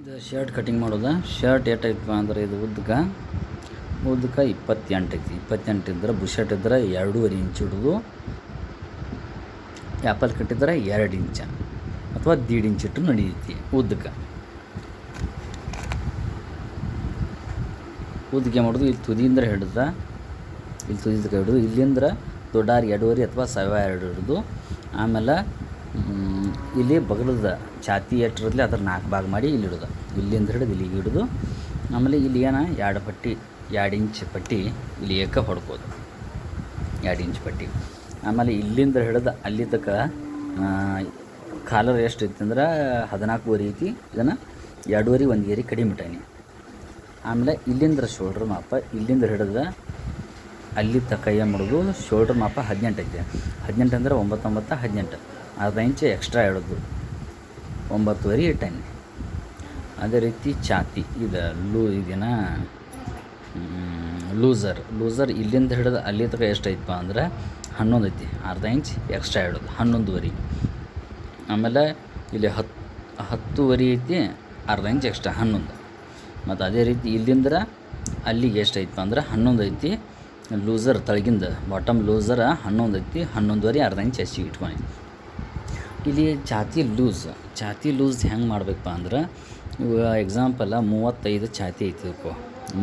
ಇದು shirt cutting ಮಾಡೋದು. Shirt ಎಷ್ಟೈತಪ್ಪ ಅಂದ್ರೆ ಇದು ಉದ್ದಕ್ಕೆ 28 ಐತಿ. 28 ಇದ್ರೆ ಬುಷರ್ಟ್ ಇದ್ರೆ 2.5 ಇಂಚ್ ಹಿಡಿದು, ಆ್ಯಪಲ್ ಕಟ್ಟಿದ್ರೆ 2 ಇಂಚ ಅಥವಾ 1.5 ಇಂಚ್ ಇಟ್ಟು ನಡೀತೈತಿ. ಉದ್ದಕ್ಕೆ ಮಾಡೋದು ಇಲ್ಲಿ ತುದಿಯಿಂದ ಹಿಡಿದ, ಇಲ್ಲಿ ತುದಿದ ಹಿಡಿದು ಇಲ್ಲಿಂದ ದೊಡ್ಡಾರು 2.5 ಅಥವಾ 2.2 ಹಿಡಿದು, ಆಮೇಲೆ ಇಲ್ಲಿ ಬಗಲದ ಛಾತಿ ಎಷ್ಟಿರಲಿ ಅದ್ರ 4 ಭಾಗ ಮಾಡಿ ಇಲ್ಲಿ ಹಿಡಿದು, ಇಲ್ಲಿಂದ ಹಿಡಿದು ಇಲ್ಲಿಗೆ ಹಿಡಿದು, ಆಮೇಲೆ ಇಲ್ಲಿ 2 ಇಂಚ್ ಪಟ್ಟಿ ಇಲ್ಲಿ ಹೊಡ್ಕೋದು, 2 ಇಂಚ್ ಪಟ್ಟಿ. ಆಮೇಲೆ ಇಲ್ಲಿಂದ ಹಿಡಿದು ಅಲ್ಲಿ ತನಕ ಕಾಲರ್ ಎಷ್ಟು ಐತಿ ಅಂದ್ರೆ 14.5 ಐತಿ. ಇದನ್ನು 2.5 1 ಗೇರಿ ಕಡಿಮೆ ಇಟ್ಟಾನಿ. ಆಮೇಲೆ ಇಲ್ಲಿಂದ ಶೋಲ್ಡ್ರ್ ಮಾಪ ಇಲ್ಲಿಂದ ಹಿಡಿದು ಅಲ್ಲಿ ತನಕ ಏನು ಮಾಡೋದು, ಶೋಲ್ಡ್ರ್ ಮಾಪ 18 ಐತೆ. 18 ಅಂದರೆ 9 18, ಅರ್ಧ ಇಂಚ್ ಎಕ್ಸ್ಟ್ರಾ ಇಡೋದು, 9.5 ಇಟ್ಟಾನಿ. ಅದೇ ರೀತಿ ಛಾತಿ ಇದನ್ನ ಲೂಸರ್ ಇಲ್ಲಿಂದ ಹಿಡಿದು ಅಲ್ಲಿ ತನಕ ಎಷ್ಟೈತಪ್ಪ ಅಂದ್ರೆ 11 ಐತಿ. ಅರ್ಧ ಇಂಚ್ ಎಕ್ಸ್ಟ್ರಾ ಇಡೋದು, 11.5. ಆಮೇಲೆ ಇಲ್ಲಿ 10.5 ಐತಿ, ಅರ್ಧ ಇಂಚ್ ಎಕ್ಸ್ಟ್ರಾ 11. ಮತ್ತು ಅದೇ ರೀತಿ ಇಲ್ಲಿಂದ ಅಲ್ಲಿಗೆ ಎಷ್ಟೈತಪ್ಪ ಅಂದ್ರೆ 11 ಐತಿ. ಲೂಸರ್ ತಳಗಿಂದ ಬಾಟಮ್ ಲೂಸರ್ 11 ಐತಿ, 11.5 ಅರ್ಧ ಇಂಚ್ ಹೆಚ್ಚಿಗೆ ಇಟ್ಕೊಂಡು. ಇಲ್ಲಿ ಛಾತಿ ಲೂಸ್ ಹೆಂಗೆ ಮಾಡಬೇಕಪ್ಪ ಅಂದ್ರೆ, ಇವಾಗ ಎಕ್ಸಾಂಪಲ್ಲ 35 ಛಾತಿ ಐತಿ ಅಪ್ಪ.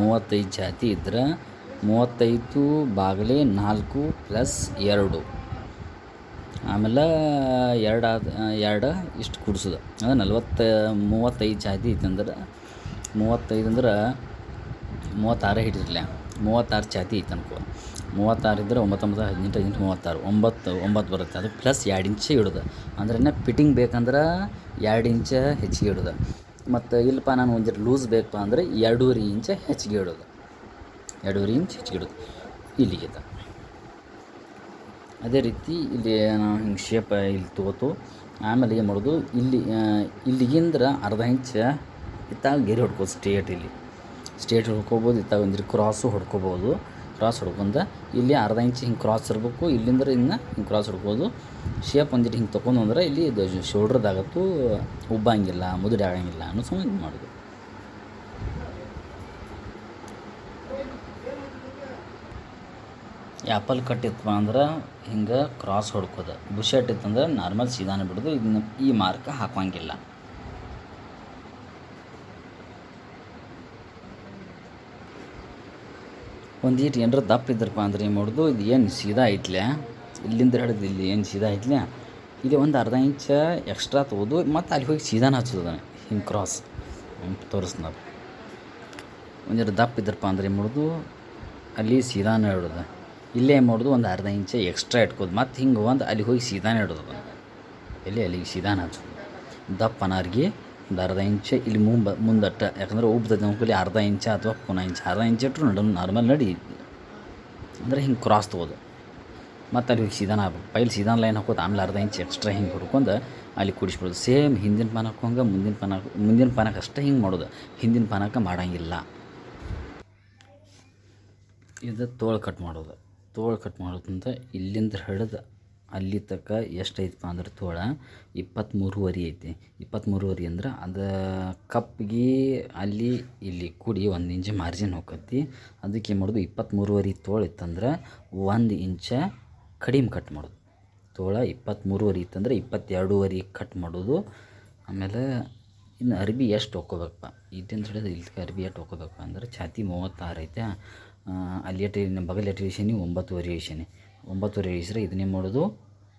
35 ಛಾತಿ ಇದ್ರೆ 35 ಬಾಗಿಲೆ 4 + 2, ಆಮೇಲೆ 2 ಇಷ್ಟು ಕೂಡಿಸೋದು ಅಂದರೆ 35 ಛಾತಿ ಐತೆ ಅಂದ್ರೆ 35 ಅಂದ್ರೆ 36 ಹಿಡಿರಲ್ಲ, 36 ಛಾತಿ ಐತೆ ಅನ್ಕೋ. 36 ಇದ್ದರೆ 9 9 18 36 9 ಬರುತ್ತೆ. ಅದು ಪ್ಲಸ್ 2 ಇಂಚ್ ಇಡೋದು. ಅಂದ್ರೆ ಫಿಟ್ಟಿಂಗ್ ಬೇಕಂದ್ರೆ 2 ಇಂಚ್ ಹೆಚ್ಚಿಗೆ ಇಡೋದು. ಮತ್ತು ಇಲ್ಲಪ್ಪ ನಾನು ಒಂದಿಟ್ಟು ಲೂಸ್ ಬೇಕಪ್ಪ ಅಂದರೆ 2.5 ಇಂಚ್ ಹೆಚ್ಚಿಗೆ ಇಡೋದು, 2.5 ಇಂಚ್ ಹೆಚ್ಚಿಗೆ ಇಡೋದು ಇಲ್ಲಿಗೆ. ಅದೇ ರೀತಿ ಇಲ್ಲಿ ನಾವು ಹಿಂಗೆ ಶೇಪ್ ಇಲ್ಲಿ ತೊಗೋತು. ಆಮೇಲೆ ಏನು ಮಾಡೋದು, ಇಲ್ಲಿಗಿಂದ್ರೆ ಅರ್ಧ ಇಂಚ್ ಇತ್ತಾಗ ಗೆರೆ ಹೊಡ್ಕೋದು. ಸ್ಟ್ರೇಟ್ ಹೊಡ್ಕೋಬೋದು, ಇತ್ತಾಗ ಒಂದಿರು ಕ್ರಾಸು ಹೊಡ್ಕೋಬೋದು. ಕ್ರಾಸ್ ಹೊಡ್ಕೊಂಡು ಇಲ್ಲಿ ಅರ್ಧ ಇಂಚ್ ಹಿಂಗೆ ಕ್ರಾಸ್ ಇರಬೇಕು. ಇಲ್ಲಿಂದ ಇನ್ನು ಹಿಂಗೆ ಕ್ರಾಸ್ ಹೊಡ್ಕೋದು. ಶೇಪ್ ಒಂದಿಟ್ಟು ಹಿಂಗೆ ತೊಗೊಂಡು ಅಂದ್ರೆ ಇಲ್ಲಿ ಇದು ಶೋಲ್ಡ್ರದಾಗತ್ತು ಉಬ್ಬಂಗಿಲ್ಲ, ಮುದುಡಿ ಆಗಂಗಿಲ್ಲ ಅನ್ನೋ ಸಮ ಇದು ಮಾಡೋದು. ಆ್ಯಪಲ್ ಕಟ್ ಇತ್ತಪ್ಪ ಅಂದ್ರೆ ಹಿಂಗೆ ಕ್ರಾಸ್ ಹೊಡ್ಕೋದು. ಬುಷರ್ಟ್ ಇತ್ತಂದ್ರೆ ನಾರ್ಮಲ್ ಸೀದಾನೆ ಬಿಡೋದು. ಇದನ್ನ ಈ ಮಾರ್ಕ್ ಹಾಕೋಂಗಿಲ್ಲ. ಒಂದೀಟು ಏನಾರ ದಪ್ಪ ಇದ್ರಪ್ಪ ಅಂದ್ರೆ ಏನು ಮಾಡೋದು, ಇದು ಏನು ಸೀದಾ ಐತ್ಲೆ, ಇಲ್ಲಿಂದ ಹಿಡಿದು ಇಲ್ಲಿ ಏನು ಸೀದಾ ಐತ್ಲೆ, ಇಲ್ಲಿ ಒಂದು ಅರ್ಧ ಇಂಚ್ ಎಕ್ಸ್ಟ್ರಾ ತೊಗೋದು. ಮತ್ತು ಅಲ್ಲಿ ಹೋಗಿ ಸೀದಾನ ಹಚ್ಚೋದು ಹಿಂಗೆ ಕ್ರಾಸ್ ತೋರಿಸ್ನ. ಒಂದೀಟು ದಪ್ಪ ಇದ್ರಪ್ಪ ಅಂದ್ರೆ ಏನು ಮಾಡೋದು, ಅಲ್ಲಿ ಸೀದಾನ ಇಡೋದು. ಇಲ್ಲೇ ಏನು ಮಾಡೋದು, ಒಂದು ಅರ್ಧ ಇಂಚ್ ಎಕ್ಸ್ಟ್ರಾ ಇಟ್ಕೋದು. ಮತ್ತು ಹಿಂಗೆ ಒಂದು ಅಲ್ಲಿ ಹೋಗಿ ಸೀದಾನ ಇಡೋದು, ಅಲ್ಲಿಗೆ ಸೀದಾನ ಹಚ್ಚೋದು. ದಪ್ಪ ಅನಾರ್ಗೆ ಒಂದು ಅರ್ಧ ಇಂಚ್ ಇಲ್ಲಿ ಮುಂದಟ್ಟ, ಯಾಕಂದ್ರೆ ಉಬ್ಬದ ನಮ್ಕಲ್ಲಿ ಅರ್ಧ ಇಂಚ ಅಥವಾ ಅರ್ಧ ಇಂಚ್ ಇಟ್ಟರು ನಾರ್ಮಲ್ ನಡೀತಿ. ಅಂದರೆ ಹಿಂಗೆ ಕ್ರಾಸ್ ತೊಗೋದು. ಮತ್ತು ಅಲ್ಲಿ ಹೋಗಿ ಸೀದಾನ ಆಗ್ಬೇಕು. ಪೈಲ್ ಸೀದಾನ ಲೈನ್ ಹಾಕೋದು, ಆಮೇಲೆ ಅರ್ಧ ಇಂಚ್ ಎಕ್ಸ್ಟ್ರಾ ಹಿಂಗೆ ಹೊಡ್ಕೊಂಡು ಅಲ್ಲಿ ಕೂಡಿಸ್ಬಿಡೋದು. ಸೇಮ್ ಹಿಂದಿನ ಪಾನಕ್ಕೆ ಹಂಗೆ ಮುಂದಿನ ಪಾನಕ್ಕೆ ಅಷ್ಟೇ ಹಿಂಗೆ ಮಾಡೋದು, ಹಿಂದಿನ ಪಾನಕ್ಕೆ ಮಾಡೋಂಗಿಲ್ಲ. ಇದು ತೋಳು ಕಟ್ ಮಾಡೋದಂತ ಇಲ್ಲಿಂದ ಹಿಡಿದು ಅಲ್ಲಿ ತನಕ ಎಷ್ಟೈತಪ್ಪ ಅಂದ್ರೆ ತೋಳ 23.5 ಐತಿ. 23.5 ಅಂದ್ರೆ ಅದು ಕಪ್ಪಿಗೆ ಅಲ್ಲಿ ಇಲ್ಲಿ ಕೂಡಿ 1 ಇಂಚ್ ಮಾರ್ಜಿನ್ ಹೋಗತಿ. ಅದಕ್ಕೆ ಏನು ಮಾಡೋದು, 23.5 ತೋಳು ಇತ್ತಂದ್ರೆ 1 ಇಂಚ ಕಡಿಮೆ ಕಟ್ ಮಾಡೋದು. ತೋಳ 23.5 ಇತ್ತಂದ್ರೆ 22.5 ಕಟ್ ಮಾಡೋದು. ಆಮೇಲೆ ಇನ್ನು ಅರ್ಬಿ ಎಷ್ಟು ಹೊಕ್ಕೋಬೇಕಪ್ಪ, ಇಲ್ಲಿಂದ ಹಿಡಿದು ಇಲ್ಲಿ ಅರ್ಬಿ ಎಷ್ಟು ಹೊಕ್ಕೋಬೇಕಪ್ಪ ಅಂದ್ರೆ ಛಾತಿ 36 ಐತೆ. ಅಲ್ಲಿ ಬಗಲ್ ಎಷ್ಟು ಇಳಿಸೀನಿ, 9.5 ಇಳಿಸೀನಿ. 9.5 ಇಳಿಸ್ರೆ ಇದನ್ನೇ ಮಾಡೋದು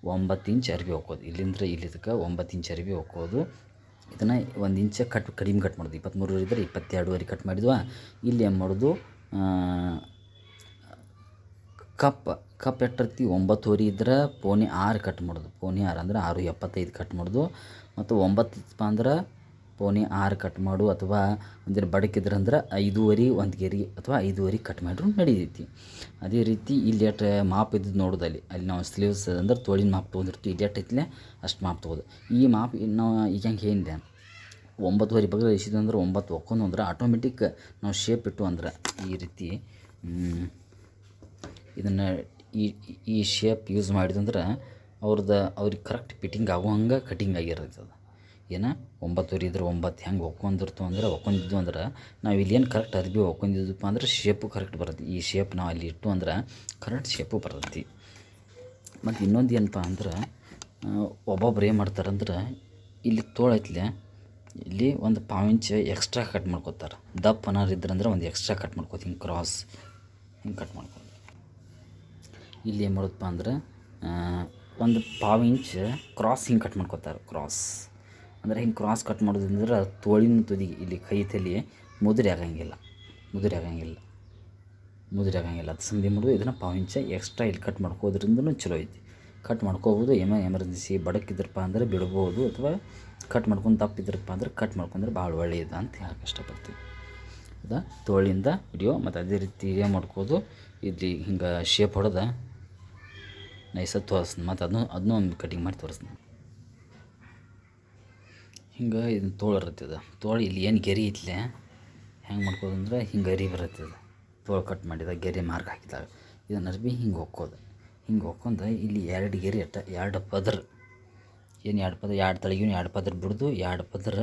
9 ಇಂಚ್ ಅರ್ಬಿ ಹೊಕ್ಕೋದು. ಇಲ್ಲಿಂದ ಇಲ್ಲಿದಕ್ಕೆ 9 ಇಂಚ್ ಅರ್ಬಿ ಹೊಕ್ಕೋದು. ಇದನ್ನು 1 ಇಂಚ್ ಕಡಿಮೆ ಕಟ್ ಮಾಡೋದು. 23 ಇದ್ದರೆ 22.5 ಕಟ್ ಮಾಡಿದ್ವಾ. ಇಲ್ಲಿ ಏನು ಮಾಡೋದು, ಕಪ್ ಎಷ್ಟಿರ್ತಿ 9.5 ಇದ್ರೆ 6.25 ಕಟ್ ಮಾಡೋದು. 6.25 ಅಂದ್ರೆ 6.75 ಕಟ್ ಮಾಡೋದು. ಮತ್ತು 9 ಇತ್ತಪ್ಪ ಅಂದ್ರೆ 6.25 ಕಟ್ ಮಾಡು, ಅಥವಾ ಒಂದಿನ ಬಡಕಿದ್ರೆ ಅಂದ್ರೆ 5.5 1 ಗೇರಿ ಅಥವಾ 5.5 ಕಟ್ ಮಾಡಿದ್ರು ನಡೀತೈತಿ. ಅದೇ ರೀತಿ ಇಲ್ಲಿ ಎಷ್ಟು ಮಾಪ್ ಇದ್ದದ್ದು ನೋಡೋದು, ಅಲ್ಲಿ ನಾವು ಸ್ಲೀವ್ಸ್ ಅಂದ್ರೆ ತೋಳಿನ ಮಾಪ್ ತೊಗೊಂಡಿರ್ತೀವಿ. ಇಲ್ಲಿ ಎಷ್ಟು ಐತಿಲೆ ಅಷ್ಟು ಮಾಪ್ ತೊಗೋದು. ಈ ಮಾಪ್ ನಾವು ಈಗ ಹೆಂಗೆ ಹೇಳಿದೆ, 9.5 ಬಗ್ಗೆ ಇಳಿಸಿದ್ದು ಅಂದ್ರೆ 9 ಒಕ್ಕೊಂಡು ಅಂದ್ರೆ ಆಟೋಮೆಟಿಕ್ ನಾವು ಶೇಪ್ ಇಟ್ಟು ಅಂದ್ರೆ ಈ ರೀತಿ ಇದನ್ನು ಈ ಶೇಪ್ ಯೂಸ್ ಮಾಡಿದಂದ್ರೆ ಅವ್ರಿಗೆ ಕರೆಕ್ಟ್ ಫಿಟ್ಟಿಂಗ್ ಆಗೋ ಹಂಗೆ ಕಟಿಂಗ್ ಆಗಿರ್ತೈತೆ. ಅದು ಏನು 9 ಇದ್ರೆ 9 ಹೆಂಗೆ ಒಕ್ಕೊಂಡಿರ್ತು ಅಂದ್ರೆ ಒಕ್ಕೊಂಡಿದ್ದು ಅಂದ್ರೆ ನಾವು ಇಲ್ಲಿ ಏನು ಕರೆಕ್ಟ್ ಅರ್ಬಿ ಒಕ್ಕೊಂಡಿದ್ದಪ್ಪ ಅಂದ್ರೆ ಶೇಪು ಕರೆಕ್ಟ್ ಬರುತ್ತೆ. ಈ ಶೇಪ್ ನಾವು ಅಲ್ಲಿ ಇಟ್ಟು ಅಂದ್ರೆ ಕರೆಕ್ಟ್ ಶೇಪು ಬರ್ತೈತಿ. ಮತ್ತು ಇನ್ನೊಂದು ಏನಪ್ಪ ಅಂದ್ರೆ ಒಬ್ಬೊಬ್ರು ಏನು ಮಾಡ್ತಾರಂದ್ರೆ ಇಲ್ಲಿ ತೋಳು ಐತ್ಲೆ ಇಲ್ಲಿ ಒಂದು 1/4 ಇಂಚ್ ಎಕ್ಸ್ಟ್ರಾ ಕಟ್ ಮಾಡ್ಕೋತಾರೆ. ದಪ್ಪ ಅನಾರು ಇದ್ರಂದ್ರೆ ಒಂದು ಎಕ್ಸ್ಟ್ರಾ ಕಟ್ ಮಾಡ್ಕೋತ ಹಿಂಗೆ ಕ್ರಾಸ್ ಹಿಂಗೆ ಕಟ್ ಮಾಡ್ಕೋದು. ಇಲ್ಲಿ ಏನು ಮಾಡೋದಪ್ಪ ಅಂದ್ರೆ ಒಂದು 1/4 ಇಂಚ್ ಕ್ರಾಸ್ ಹಿಂಗೆ ಕಟ್ ಮಾಡ್ಕೋತಾರೆ. ಕ್ರಾಸ್ ಅಂದರೆ ಹಿಂಗೆ ಕ್ರಾಸ್ ಕಟ್ ಮಾಡೋದ್ರಿಂದ ತೋಳಿನ ತುದಿಗೆ ಇಲ್ಲಿ ಕೈ ತಲೆ ಮುದುರಿ ಆಗಂಗಿಲ್ಲ. ಅದು ಸಂಧಿ ಮಾಡೋದು. ಇದನ್ನು 1/4 ಇಂಚ್ ಎಕ್ಸ್ಟ್ರಾ ಇಲ್ಲಿ ಕಟ್ ಮಾಡ್ಕೋದ್ರಿಂದನೂ ಚಲೋ ಐತಿ. ಕಟ್ ಮಾಡ್ಕೋಬೋದು. ಎಮರ್ಜೆನ್ಸಿ ಬಡಕಿದ್ರಪ್ಪ ಅಂದರೆ ಬಿಡ್ಬೋದು, ಅಥವಾ ಕಟ್ ಮಾಡ್ಕೊಂಡು ತಪ್ಪಿದ್ರಪ್ಪ ಅಂದ್ರೆ ಕಟ್ ಮಾಡ್ಕೊಂಡ್ರೆ ಭಾಳ ಒಳ್ಳೆಯದು ಅಂತ ಹೇಳಕ್ಕೆ ಇಷ್ಟಪಡ್ತೀವಿ. ಹೌದಾ, ತೋಳಿಂದ ವಿಡಿಯೋ. ಮತ್ತು ಅದೇ ರೀತಿ ಏನು ಮಾಡ್ಕೋದು, ಇಲ್ಲಿ ಹಿಂಗೆ ಶೇಪ್ ಹೊಡೆದ ನೈಸಾಗಿ ತೋರಿಸ್ತೀನಿ. ಮತ್ತು ಅದನ್ನೂ ಒಂದು ಕಟಿಂಗ್ ಮಾಡಿ ತೋರಿಸ್ತೀನಿ. ಹಿಂಗೆ ಇದನ್ನು ತೋಳು ಇರ್ತದೆ. ತೋಳು ಇಲ್ಲಿ ಏನು ಗೆರೆ ಐತ್ಲೆ ಹೆಂಗೆ ಮಾಡ್ಕೋದು ಅಂದ್ರೆ ಹಿಂಗೆ ಗರಿ ಬರುತ್ತದೆ. ತೋಳು ಕಟ್ ಮಾಡಿದಾಗ ಗೆರೆ ಮಾರ್ಕ್ ಹಾಕಿದಾಗ ಇದನ್ನು ಅರ್ಬಿ ಹಿಂಗೆ ಹೊಕ್ಕೋದು. ಹಿಂಗೆ ಹೊಕ್ಕೊಂಡು ಇಲ್ಲಿ 2 ಗೆರೆ 2 ಪದರ, ಏನು 2 ಪದರ, 2 ತಳಗಿನ 2 ಪದರ ಬಿಡ್ದು 2 ಪದರ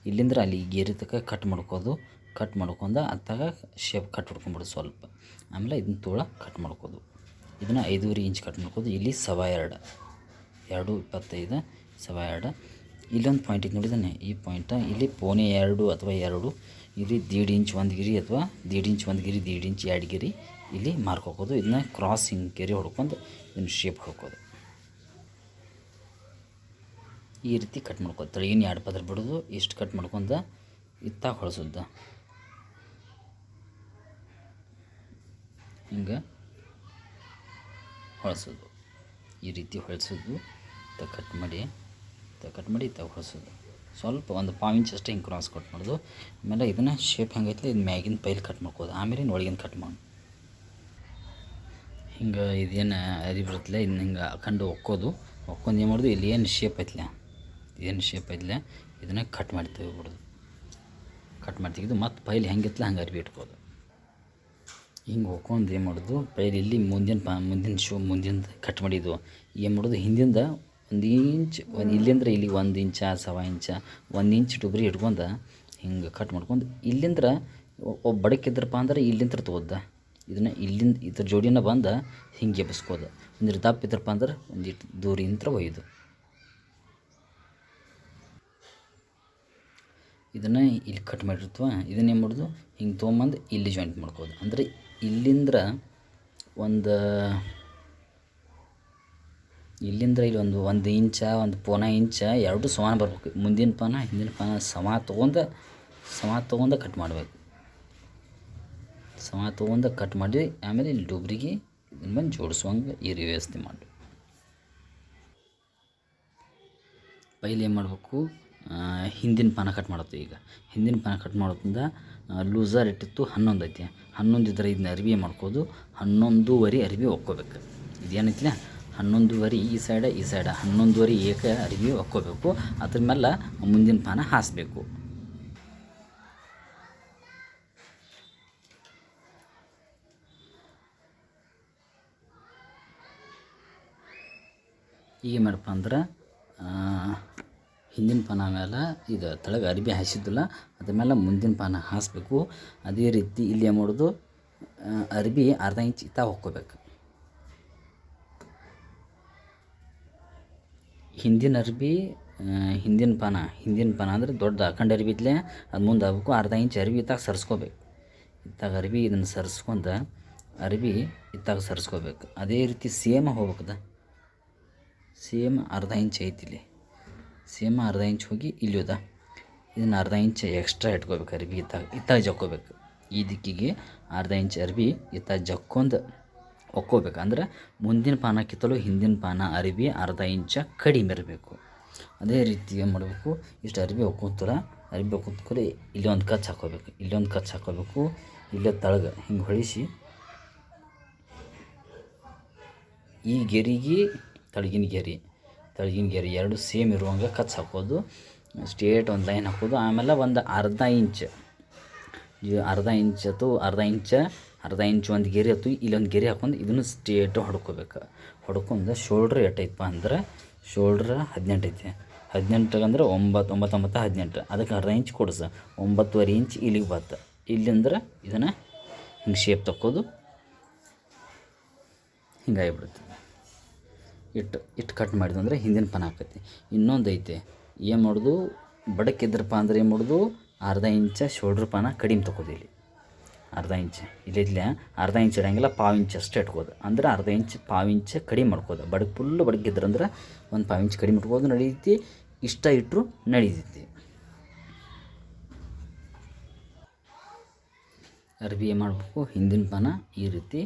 ಇಲ್ಲಿಂದ್ರೆ ಅಲ್ಲಿ ಗೆರೆ ತನಕ ಕಟ್ ಮಾಡ್ಕೋದು. ಕಟ್ ಮಾಡ್ಕೊಂಡು ಅತ್ತಾಗ ಶೇಪ್ ಕಟ್ ಹೊಡ್ಕೊಂಬಿಡೋದು ಸ್ವಲ್ಪ. ಆಮೇಲೆ ಇದನ್ನ ತೋಳ ಕಟ್ ಮಾಡ್ಕೋದು. ಇದನ್ನು 5.5 ಇಂಚ್ ಕಟ್ ಮಾಡ್ಕೋದು. ಇಲ್ಲಿ 2.25 2.25 2.25 ಇಲ್ಲೊಂದು ಪಾಯಿಂಟ್ ಐತೆ ನೋಡಿದಾನೆ. ಈ ಪಾಯಿಂಟ ಇಲ್ಲಿ 1.2 ಅಥವಾ 2 ಇಲ್ಲಿ 1.5 ಇಂಚ್ 1 ಗಿರಿ, ಅಥವಾ 1.5 ಇಂಚ್ 1 ಗಿರಿ, 1.5 ಇಂಚ್ 2 ಗಿರಿ ಇಲ್ಲಿ ಮಾರ್ಕ್ ಹಾಕೋದು. ಇದನ್ನ ಕ್ರಾಸ್ ಹಿಂಗೆ ಗೆರೆ ಹೊಡ್ಕೊಂಡು ಇದನ್ನು ಶೇಪ್ ಹಾಕೋದು. ಈ ರೀತಿ ಕಟ್ ಮಾಡ್ಕೋದು. ತಳಗಿನ 2 ಪದರ ಬಿಡೋದು, ಇಷ್ಟು ಕಟ್ ಮಾಡ್ಕೊಂಡು ಇತ್ತಾಗ ಹೊಳ್ಸೋದು. ಹಿಂಗೆ ಹೊಳ್ಸೋದು. ಈ ರೀತಿ ಹೊಳ್ಸೋದು. ಕಟ್ ಮಾಡಿ ಇತ್ತಾಗ ಹೊಳ್ಸೋದು. ಸ್ವಲ್ಪ ಒಂದು 1/4 ಇಂಚ್ ಅಷ್ಟೇ ಹಿಂಗೆ ಕ್ರಾಸ್ ಕಟ್ ಮಾಡೋದು. ಆಮೇಲೆ ಇದನ್ನು ಶೇಪ್ ಹೆಂಗೈತಿ ಇದು ಮ್ಯಾಗಿನ ಪೈಲ್ ಕಟ್ ಮಾಡ್ಕೋದು. ಆಮೇಲೆ ಒಳಗಿನ ಕಟ್ ಮಾಡಿ ಹಿಂಗೆ ಇದೇನು ಅರಿ ಬರುತ್ತಲ್ಲ ಇನ್ನು ಹಿಂಗೆ ಹಾಕೊಂಡು ಒಕ್ಕೋದು. ಒಕ್ಕೊಂಡು ಏನು ಮಾಡೋದು, ಇಲ್ಲಿ ಏನು ಶೇಪ್ ಐತ್ಲೆ ಇದನ್ನು ಕಟ್ ಮಾಡಿ ತೆಗಿಬಿಡೋದು. ಕಟ್ ಮಾಡಿ ತೆಗೆದು ಮತ್ತು ಪೈಲ್ ಹೆಂಗಿತ್ತಲ್ಲ ಹಂಗೆ ಅರ್ಬಿ ಇಟ್ಕೋದು. ಹಿಂಗೆ ಹೊಕ್ಕೊಂಡು ಏನು ಮಾಡೋದು, ಪೈಲ್ ಇಲ್ಲಿ ಮುಂದಿನ ಕಟ್ ಮಾಡಿದ್ದು ಏನು ಮಾಡೋದು, ಹಿಂದಿಂದ 1 ಇಂಚ್ ಇಲ್ಲಿಂದ್ರೆ ಇಲ್ಲಿ 1 ಇಂಚ 1/2 ಇಂಚ 1 ಇಂಚ್ ಟುಬ್ರಿ ಇಟ್ಕೊಂಡು ಹಿಂಗೆ ಕಟ್ ಮಾಡ್ಕೊಂಡು ಇಲ್ಲಿಂದ್ರ ಒಬ್ಬ ಬಡಕಿದ್ರಪ್ಪ ಅಂದ್ರೆ ಇಲ್ಲಿಂದ ತಗೋದ. ಇದನ್ನು ಇಲ್ಲಿಂದ ಇದ್ರ ಜೋಡಿನ ಬಂದು ಹಿಂಗೆ ಎಬ್ಬಿಸ್ಕೋದು. ಒಂದಿಟ್ಟು ದಪ್ಪ ಇದ್ರಪ್ಪ ಅಂದ್ರೆ ಒಂದಿಟ್ಟು ದೂರಿಂದ ಒಯ್ದು ಇದನ್ನು ಇಲ್ಲಿ ಕಟ್ ಮಾಡಿರ್ತವ. ಇದನ್ನೇನು ಮಾಡೋದು, ಹಿಂಗೆ ತೊಗೊಂಬಂದು ಇಲ್ಲಿ ಜಾಯಿಂಟ್ ಮಾಡ್ಕೋದು. ಅಂದರೆ ಇಲ್ಲಿಂದ ಇಲ್ಲಿ ಒಂದು ಇಂಚ 1.25 ಇಂಚ ಎರಡು ಸಮಾನ ಬರ್ಬೇಕು. ಮುಂದಿನ ಪಾನ ಹಿಂದಿನ ಪಾನ ಸಮ ತೊಗೊಂಡು ಕಟ್ ಮಾಡಬೇಕು. ಕಟ್ ಮಾಡಿ ಆಮೇಲೆ ಇಲ್ಲಿ ಡೊಬ್ರಿಗೆ ಇದನ್ನು ಬಂದು ಜೋಡಿಸುವಂಗೆ ಈ ವ್ಯವಸ್ಥೆ ಮಾಡಿ. ಪೈಲಿ ಏನು ಮಾಡಬೇಕು, ಹಿಂದಿನ ಪಾನ ಕಟ್ ಮಾಡುತ್ತೆ. ಈಗ ಹಿಂದಿನ ಪಾನ ಕಟ್ ಮಾಡೋದ್ರಿಂದ ಲೂಸರ್ ಇಟ್ಟಿತ್ತು 11 ಐತಿ. 11 ಇದ್ರೆ ಇದನ್ನ ಅರಿವಿ ಮಾಡ್ಕೋದು. 11.5 ಅರಿವಿ ಒಕ್ಕೋಬೇಕು. ಇದೇನೈತಿಲ್ಲ 11.5 ಈ ಸೈಡ 11.5 ಏಕ ಅರಿವಿ ಒಕ್ಕೋಬೇಕು. ಅದ್ರ ಮೇಲೆ ಮುಂದಿನ ಪಾನ ಹಾಸಬೇಕು. ಈಗ ಏನಪ್ಪ ಅಂದ್ರೆ ಹಿಂದಿನ ಪಾನ ಮೇಲೆ ಇದು ತಳಗೆ ಅರಿಬಿ ಹಾಸಿದ್ದಿಲ್ಲ ಅದ್ರ ಮೇಲೆ ಮುಂದಿನ ಪಾನ ಹಾಸಬೇಕು. ಅದೇ ರೀತಿ ಇಲ್ಲಿ ಏನು ಮಾಡೋದು, ಅರಿಬಿ 1/2 ಇಂಚ್ ಇತ್ತ ಹೊಕ್ಕೋಬೇಕು. ಹಿಂದಿನ ಪಾನ ಅಂದರೆ ದೊಡ್ಡ ಅಖಂಡ ಅರಿಬಿ ಇದ್ಲೆ ಅದು ಮುಂದೆ ಆಗ್ಬೇಕು. 1/2 ಇಂಚ್ ಅರಿಬಿ ಇತ್ತಾಗ ಸರಿಸ್ಕೋಬೇಕು. ಅರಿಬಿ ಇದನ್ನು ಸರಿಸ್ಕೊಂಡು ಅರಿಬಿ ಇತ್ತಾಗ ಸರಿಸ್ಕೋಬೇಕು. ಅದೇ ರೀತಿ ಸೇಮ್ ಹೋಗ್ಬೇಕದ. ಸೇಮ್ 1/2 ಇಂಚ್ ಐತಿ ಇಲ್ಲಿ. ಸೇಮ್ 1/2 ಇಂಚ್ ಹೋಗಿ ಇಲ್ಲಿ ಹೋದ. ಇದನ್ನು 1/2 ಇಂಚ್ ಎಕ್ಸ್ಟ್ರಾ ಇಟ್ಕೋಬೇಕು. ಅರಿಬಿ ಇತ್ತಾಗ ಜಕ್ಕೋಬೇಕು. ಈ ದಿಕ್ಕಿಗೆ 1/2 ಇಂಚ್ ಅರಿಬಿ ಇತ್ತಾಗ ಜಕ್ಕೊಂಡು ಒಕ್ಕೋಬೇಕು. ಅಂದ್ರೆ ಮುಂದಿನ ಪಾನಕ್ಕಿಂತಲೂ ಹಿಂದಿನ ಪಾನ ಅರಿಬಿ 1/2 ಇಂಚ ಕಡಿಮೆ ಇರಬೇಕು. ಅದೇ ರೀತಿ ಏನು ಮಾಡಬೇಕು, ಇಷ್ಟು ಅರಿಬಿ ಒಕ್ಕೊಂತಾರೆ ಇಲ್ಲಿ ಒಂದು ಕಚ್ ಹಾಕೋಬೇಕು. ಇಲ್ಲೇ ತಳಗೆ ಹಿಂಗೆ ಹೊಳಿಸಿ ಈ ಗೆರಿಗೆ ತಳಗಿನ ಗೆರೆ ಎರಡು ಸೇಮ್ ಇರುವಂಗೆ ಕಚ್ ಹಾಕೋದು. ಸ್ಟ್ರೇಟ್ ಒಂದು ಲೈನ್ ಹಾಕೋದು. ಆಮೇಲೆ ಒಂದು 1/2 ಇಂಚ್ ಒಂದು ಗೆರೆ ಹತ್ತು ಇಲ್ಲೊಂದು ಗೆರೆ ಹಾಕೊಂಡು ಇದನ್ನು ಸ್ಟ್ರೇಟು ಹೊಡ್ಕೋಬೇಕು. ಹೊಡ್ಕೊಂಡು ಶೋಲ್ಡ್ರ್ ಎಷ್ಟೈತಪ್ಪ ಅಂದ್ರೆ ಶೋಲ್ಡ್ರ್ 18 ಐತೆ. 18 ಅಂದ್ರೆ 9 9 9 18 ಅದಕ್ಕೆ ಅರ್ಧ ಇಂಚ್ ಕೊಡ್ಸ 9.5 ಇಂಚ್ ಇಲ್ಲಿಗೆ ಬತ್ತ. ಇಲ್ಲಿಂದ್ರೆ ಇದನ್ನು ಹಿಂಗೆ ಶೇಪ್ ತಕ್ಕೋದು, ಹಿಂಗಾಗಿಬಿಡುತ್ತೆ. ಇಟ್ಟು ಕಟ್ ಮಾಡಿದ್ವು ಅಂದರೆ ಹಿಂದಿನ ಪನ ಆಕೈತಿ. ಇನ್ನೊಂದು ಐತೆ, ಏನು ಮಾಡೋದು, ಬಡಕ್ಕಿದ್ರಪ್ಪ ಅಂದ್ರೆ ಏನು ಮಾಡೋದು, ಅರ್ಧ ಇಂಚ ಶೋಲ್ಡ್ರ್ ಪಾನ ಕಡಿಮೆ ತಗೋದು. ಇಲ್ಲಿ ಅರ್ಧ ಇಂಚ್ ಇಲ್ಲಿದ್ಲೆ ಅರ್ಧ ಇಂಚ್ ಇಡಂಗಿಲ್ಲ, ಪಾವು ಇಂಚ್ ಅಷ್ಟೇ ಇಟ್ಕೋದು. ಅಂದ್ರೆ ಅರ್ಧ ಇಂಚ್ ಪಾವು ಇಂಚ್ ಕಡಿಮೆ ಮಾಡ್ಕೋದು. ಫುಲ್ಲು ಬಡಕ್ಕಿದ್ರಂದ್ರೆ ಒಂದು ಪಾವು ಇಂಚ್ ಕಡಿಮೆ ಇಟ್ಕೋದು ನಡೀತಿ. ಇಷ್ಟ ಇಟ್ಟರು ನಡೀತೈತಿ. ಅರ್ಬಿ ಏನು ಮಾಡಬೇಕು, ಹಿಂದಿನ ಪಾನ ಈ ರೀತಿ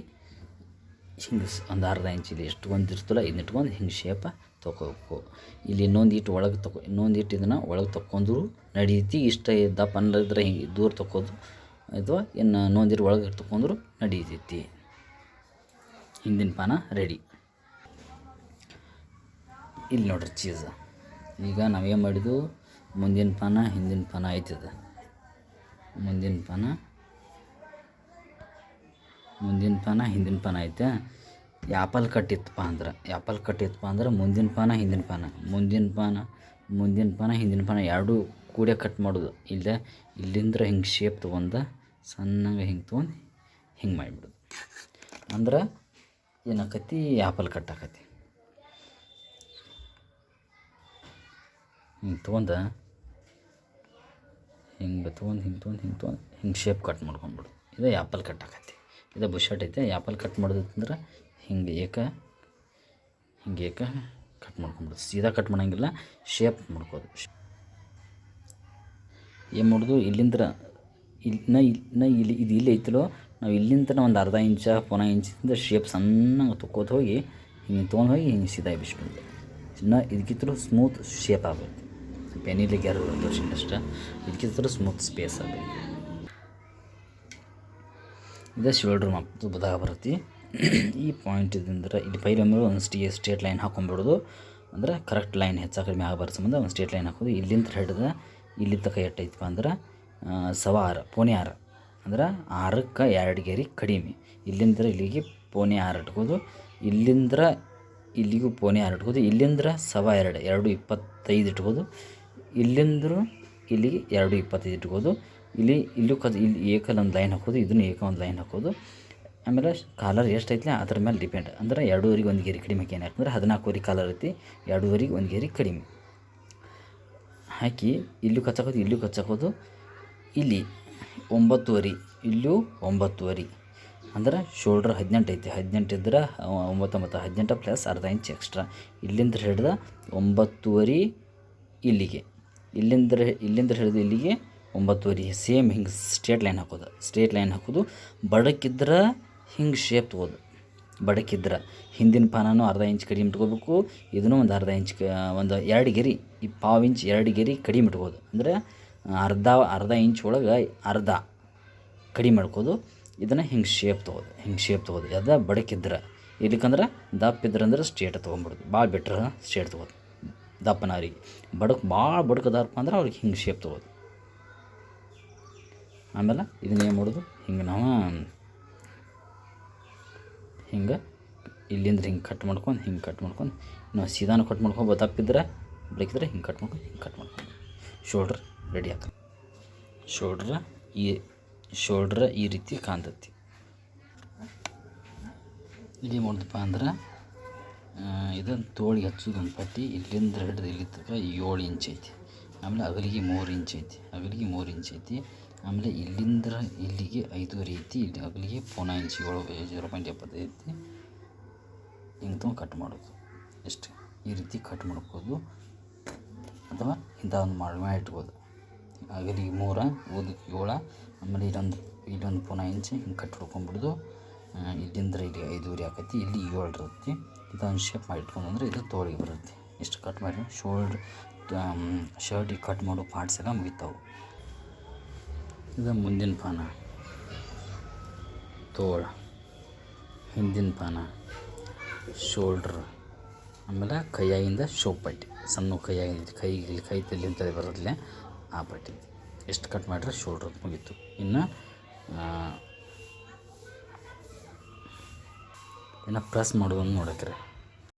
ಹಿಂಗೆ ಒಂದು ಅರ್ಧ ಇಂಚ್ ಇಲ್ಲಿ ಎಷ್ಟು ಒಂದಿರ್ತಲ್ಲ ಇದನ್ನ ಇಟ್ಕೊಂಡು ಹಿಂಗೆ ಶೇಪ ತೊಗೋಬೇಕು. ಇಲ್ಲಿ ಇನ್ನೊಂದು ಇಟ್ಟು ಒಳಗೆ ಇನ್ನೊಂದು ಇಟ್ಟು ಇದನ್ನು ಒಳಗೆ ತೊಗೊಂಡ್ರು ನಡೀತಿ. ಇಷ್ಟ ದಪ್ಪ ಅನ್ನೋದ್ರೆ ಹಿಂಗೆ ದೂರ ತೊಗೋದು, ಅಥವಾ ಇನ್ನು ಇನ್ನೊಂದಿಟ್ಟು ಒಳಗೆ ತೊಗೊಂಡ್ರು ನಡೀತೈತಿ. ಹಿಂದಿನ ಪಾನ ರೆಡಿ. ಇಲ್ಲಿ ನೋಡ್ರಿ ಚೀಸ್. ಈಗ ನಾವೇನು ಮಾಡಿದ್ವು, ಮುಂದಿನ ಪಾನ ಹಿಂದಿನ ಪಾನ ಆಯ್ತದ. ಮುಂದಿನ ಪಾನ ಹಿಂದಿನ ಪಾನ ಐತೆ. ಆ್ಯಪಲ್ ಕಟ್ಟಿತ್ತಪ್ಪ ಅಂದ್ರೆ ಮುಂದಿನ ಪಾನ ಹಿಂದಿನ ಪಾನ ಎರಡೂ ಕೂಡೆ ಕಟ್ ಮಾಡೋದು. ಇಲ್ಲಿಂದ ಹಿಂಗೆ ಶೇಪ್ ತೊಗೊಂಡು ಸಣ್ಣಗೆ ಹಿಂಗೆ ತೊಗೊಂಡು ಹಿಂಗೆ ಮಾಡಿಬಿಡೋದು. ಅಂದ್ರೆ ಏನಾಕತಿ, ಆ್ಯಪಲ್ ಕಟ್ ಆಕತಿ. ಹಿಂಗೆ ತೊಗೊಂಡು ಹಿಂಗೆ ಶೇಪ್ ಕಟ್ ಮಾಡ್ಕೊಂಡ್ಬಿಡೋದು. ಇದು ಆ್ಯಪಲ್ ಕಟ್ ಆಕತಿ. ಇದು ಬುಷಟ್ ಐತೆ. ಆ್ಯಪಲ್ ಕಟ್ ಮಾಡೋದಂದ್ರೆ ಹಿಂಗೆ ಏಕ ಕಟ್ ಮಾಡ್ಕೊಂಬಿಡೋದು. ಸೀದಾ ಕಟ್ ಮಾಡೋಂಗಿಲ್ಲ, ಶೇಪ್ ಮಾಡ್ಕೋದು. ಏನು ಮಾಡೋದು, ಇಲ್ಲಿಂದ ಇದು ಇಲ್ಲಿ ಐತಲೋ, ನಾವು ಇಲ್ಲಿಂದ ಒಂದು ಅರ್ಧ ಇಂಚ ಪೋನ ಇಂಚಿಂದ ಶೇಪ್ ಸಣ್ಣಗೆ ತೊಗೋದು ಹೋಗಿ ಹಿಂಗೆ ತೊಗೊಂಡು ಹೋಗಿ ಹಿಂಗೆ ಸೀದಾ ಬಿಸ್ಬಿಡೋದು. ಇದಕ್ಕಿಂತಲೂ ಸ್ಮೂತ್ ಶೇಪ್ ಆಗಬೇಕು. ಪೆನಿಲಿಗೆ ಯಾರು ಅಷ್ಟೇ, ಇದಕ್ಕಿಂತಲೂ ಸ್ಮೂತ್ ಸ್ಪೇಸ್ ಆಗಬೇಕು. ಇದು ಶೋಲ್ಡ್ರ್ ಮಾಪ್ ಬದಾಗ ಬರುತ್ತೆ. ಈ ಪಾಯಿಂಟ್ ಇದಂದ್ರೆ ಇಲ್ಲಿ ಪೈಲೊಮ್ಮೆ ಒಂದು ಸ್ಟ್ರೇಟ್ ಲೈನ್ ಹಾಕೊಂಡ್ಬಿಡೋದು. ಅಂದ್ರೆ ಕರೆಕ್ಟ್ ಲೈನ್ ಹೆಚ್ಚು ಕಡಿಮೆ ಆಗಬಾರ್ದು ಸಂಬಂಧ ಒಂದು ಸ್ಟ್ರೇಟ್ ಲೈನ್ ಹಾಕೋದು. ಇಲ್ಲಿಂದ ಹಿಡ್ದು ಇಲ್ಲಿ ತನಕ ಎಟ್ಟೈತಪ್ಪ ಅಂದ್ರೆ 6.25 ಪೋನೆ 6 ಅಂದ್ರೆ 6ಕ್ಕೆ 2 ಗೆರೆ ಕಡಿಮೆ. ಇಲ್ಲಿಂದ ಇಲ್ಲಿಗೆ ಪೋನೆ 6 ಇಟ್ಕೋದು. ಇಲ್ಲಿಂದ ಇಲ್ಲಿಗೂ ಪೋನೆ 6 ಇಟ್ಕೋದು. ಇಲ್ಲಿಂದ 2.25 2.25 ಇಟ್ಕೋದು. ಇಲ್ಲಿಂದ ಇಲ್ಲಿಗೆ 2.25 ಇಟ್ಕೋದು. ಇಲ್ಲಿ ಏಕಲ್ ಒಂದು ಲೈನ್ ಹಾಕೋದು, ಇದನ್ನು ಒಂದು ಲೈನ್ ಹಾಕೋದು. ಆಮೇಲೆ ಕಾಲರ್ ಎಷ್ಟೈತಿಲ್ಲ ಅದ್ರ ಮೇಲೆ ಡಿಪೆಂಡ್. ಅಂದ್ರೆ 2.5 ಒಂದು ಗೆರೆ ಕಡಿಮೆ ಏನು ಯಾಕಂದ್ರೆ 14 ಕಾಲರ್ ಐತಿ. 2.5 ಒಂದು ಗೆರೆ ಕಡಿಮೆ ಹಾಕಿ ಇಲ್ಲೂ ಕಚ್ಚಾಕೋದು. ಇಲ್ಲಿ 9.5, ಇಲ್ಲೂ 9.5 ಅಂದ್ರೆ ಶೋಲ್ಡ್ರ್ 18 ಐತಿ. 18 ಇದ್ರೆ 9 18 ಪ್ಲಸ್ ಅರ್ಧ ಇಂಚ್ ಎಕ್ಸ್ಟ್ರಾ. ಇಲ್ಲಿಂದ ಹಿಡ್ದು 9.5 ಇಲ್ಲಿಗೆ, ಇಲ್ಲಿಂದ ಹಿಡಿದು ಇಲ್ಲಿಗೆ 9.5 ಸೇಮ್ ಹಿಂಗೆ ಸ್ಟ್ರೇಟ್ ಲೈನ್ ಹಾಕೋದು. ಬಡಕ್ಕಿದ್ರೆ ಹಿಂಗೆ ಶೇಪ್ ತೊಗೋದು. ಬಡಕ್ಕಿದ್ರೆ ಹಿಂದಿನ ಪಾನೂ ಅರ್ಧ ಇಂಚ್ ಕಡಿಮೆ ಇಟ್ಕೋಬೇಕು. ಇದನ್ನು ಒಂದು ಅರ್ಧ ಇಂಚ್ ಒಂದು 2 ಗೆರೆ, ಈ ಪಾವು ಇಂಚ್ 2 ಗೆರೆ ಕಡಿಮೆ ಇಟ್ಕೋದು. ಅಂದರೆ ಅರ್ಧ ಇಂಚ್ ಒಳಗೆ ಅರ್ಧ ಕಡಿಮೆ ಮಾಡ್ಕೋದು. ಇದನ್ನು ಹಿಂಗೆ ಶೇಪ್ ತೊಗೋದು. ಅದು ಬಡಕ್ಕಿದ್ರೆ. ಇದಕ್ಕಂದ್ರೆ ದಪ್ಪ ಇದ್ರೆ ಅಂದ್ರೆ ಸ್ಟ್ರೇಟ್ ತೊಗೊಂಬಿಡೋದು. ಭಾಳ ಬೆಟ್ರ್ ಸ್ಟ್ರೇಟ್ ತೊಗೋದು. ದಪ್ಪನವ್ರಿಗೆ ಭಾಳ ಬಡ್ಕದಾರಪ್ಪ ಅಂದ್ರೆ ಅವ್ರಿಗೆ ಹಿಂಗೆ ಶೇಪ್ ತೊಗೋದು. ಆಮೇಲೆ ಇದನ್ನೇನು ಮಾಡೋದು, ಹಿಂಗೆ ನಾವು ಹಿಂಗೆ ಇಲ್ಲಿಂದ ಹಿಂಗೆ ಕಟ್ ಮಾಡ್ಕೊಂಡು ನಾವು ಸೀದಾನು ಕಟ್ ಮಾಡ್ಕೊಂಡು ತಪ್ಪಿದ್ರೆ ಬೇಕಿದ್ರೆ ಹಿಂಗೆ ಕಟ್ ಮಾಡ್ಕೊಂಡು ಶೋಲ್ಡ್ರ್ ರೆಡಿ ಆಗ್ತದೆ. ಶೋಲ್ಡ್ರ ಈ ರೀತಿ ಕಾಣ್ತೈತಿ. ಇಲ್ಲಿ ಮಾಡೋದಪ್ಪ ಅಂದ್ರೆ ಇದನ್ನು ತೋಳಿಗೆ ಹಚ್ಚೋದು ಒಂದು ಪಟ್ಟಿ. ಇಲ್ಲಿಂದ ಹಿಡಿದು ಇಲ್ಲಿ ತನಕ 7 ಇಂಚ್ ಐತಿ. ಆಮೇಲೆ ಅಗಲಿಗೆ 3 ಇಂಚ್ ಐತಿ. ಆಮೇಲೆ ಇಲ್ಲಿಂದ ಇಲ್ಲಿಗೆ 5.5 ಐತಿ. ಇಲ್ಲಿ ಅಗಲಿಗೆ ಪೋನ ಇಂಚ್ 0.75 ಐತಿ. ಹಿಂಗೆ ತುಂಬ ಕಟ್ ಮಾಡೋದು. ಎಷ್ಟು ಈ ರೀತಿ ಕಟ್ ಮಾಡ್ಬೋದು. ಅಥವಾ ಇಂಥ ಒಂದು ಮಾಡಿ ಇಟ್ಬೋದು. ಅಗಲಿಗೆ 3, ಉದ್ದಕ್ಕೆ 7. ಆಮೇಲೆ ಇಲ್ಲೊಂದು ಪೋನ ಇಂಚ್ ಹಿಂಗೆ ಕಟ್ ಹೊಡ್ಕೊಂಡ್ಬಿಡ್ದು. ಇಲ್ಲಿಂದ ಇಲ್ಲಿ 5.5 ಆಕೈತಿ. ಇಲ್ಲಿ 7 ಇರುತ್ತೆ. ಇದೊಂದು ಶೇಪ್ ಮಾಡಿ ಇಟ್ಕೊಂಡ್ರೆ ಇದು ತೋಳಿಗೆ ಬರುತ್ತೆ. ಇಷ್ಟು ಕಟ್ ಮಾಡಿ ಶರ್ಟಿಗೆ ಕಟ್ ಮಾಡೋ ಪಾರ್ಟ್ಸ್ ಎಲ್ಲ ಮುಗಿತಾವೆ. ಇದು ಮುಂದಿನ ಪಾನ, ತೋಳು, ಹಿಂದಿನ ಪಾನ, ಶೋಲ್ಡ್ರ್, ಆಮೇಲೆ ಕೈಯಾಗಿಂದ ಶೋಪ್ ಪಟ್ಟಿ. ಸಣ್ಣ ಕೈ ತಲೆ ಬರೋದಿಲ್ಲ ಆ ಪಟ್ಟಿ. ಎಷ್ಟು ಕಟ್ ಮಾಡಿದ್ರೆ ಶೋಲ್ಡ್ರ್ ಮುಗೀತು. ಇನ್ನು ಪ್ರೆಸ್ ಮಾಡೋದನ್ನು ನೋಡಕ್ರೆ